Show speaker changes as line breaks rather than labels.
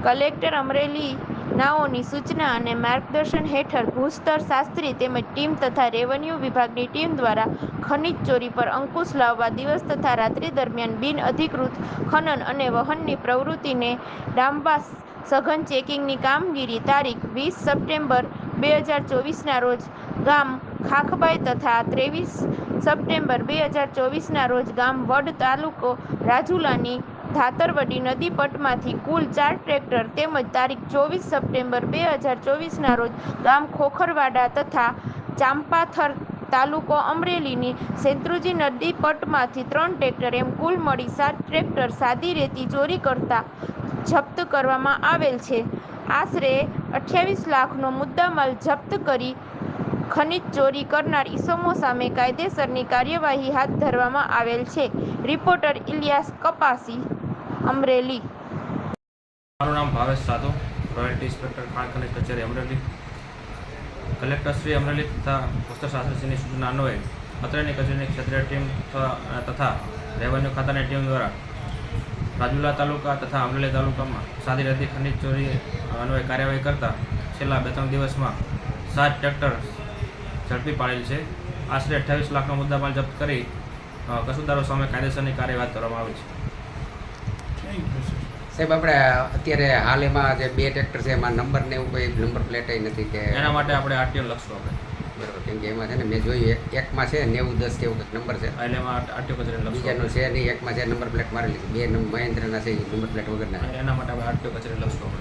Collector Amreli નાઓની સૂચના અને માર્ગદર્શન હેઠળ ભૂસ્તર શાસ્ત્રી તેમજ ટીમ તથા રેવન્યુ વિભાગની ટીમ દ્વારા ખનીજ ચોરી પર અંકુશ લાવવા દિવસ તથા રાત્રિ દરમિયાન બિન અધિકૃત ખનન અને વહનની પ્રવૃત્તિને ડામવા સઘન ચેકિંગની કામગીરી તારીખ 20 સપ્ટેમ્બર 2024ના રોજ ગામ ખાખબાઈ તથા 23 સપ્ટેમ્બર 2024ના રોજ ગામ વડ તાલુકો રાજુલાની ધાતરવડી નદી પટમાંથી કુલ 4 ટ્રેક્ટર તેમજ તારીખ 24 સપ્ટેમ્બર 2024ના રોજ ગામ ખોખરવાડા તથા ચાંપાથર તાલુકો અમરેલીની શેત્રુંજી નદી પટમાંથી 3 ટ્રેક્ટર એમ કુલ મળી 7 ટ્રેક્ટર સાદી રેતી ચોરી કરતા જપ્ત કરવામાં આવેલ છે. આશરે 28 લાખનો મુદ્દામાલ જપ્ત કરી ખનીજ ચોરી કરનાર ઈસમો સામે કાયદેસરની કાર્યવાહી હાથ ધરવામાં આવેલ છે. રિપોર્ટર ઇલિયાસ કપાસી, અમરેલી.
મારું નામ ભાવેશ સાધુ, રોયલ્ટી ઇન્સ્પેક્ટર ખાણ ખનીજ કચેરી અમરેલી. કલેક્ટર શ્રી અમરેલી તથા ભૂસ્તર શાસ્ત્રીની સૂચના અન્વયે અત્રેની કચેરીની ક્ષેત્રીય ટીમ તથા રેવન્યુ ખાતાની ટીમ દ્વારા રાજુલા તાલુકા તથા અમરેલી તાલુકામાં સાદી રેતી ખનીજ ચોરી અન્વયે કાર્યવાહી કરતા છેલ્લા 2-3 દિવસમાં 7 ટ્રેક્ટર ઝડપી પાડેલ છે. આશરે 28 લાખનો મુદ્દામાલ જપ્ત કરી કસૂરદારો સામે કાયદેસરની કાર્યવાહી કરવામાં આવી છે.
સાહેબ, આપણે અત્યારે હાલ એમાં જે 2 ટ્રેક્ટર છે એમાં નંબર ને એવું કોઈ નંબર પ્લેટ નથી કે
એના માટે આપણે આરટીઓ લખશું આપણે.
બરાબર, કેમ કે એમાં છે ને મેં જોયું એકમાં છે 9010 કે એવું કંઈક નંબર છે,
એટલે એમાં આરટીઓ કચેરી લખશું.
બીજાનું છે નહીં, એકમાં છે નંબર પ્લેટ મારેલી, 2 મહેન્દ્રના છે નંબર પ્લેટ વગરના.
એના માટે આપણે આરટીઓ કચેરી લખશું આપણે.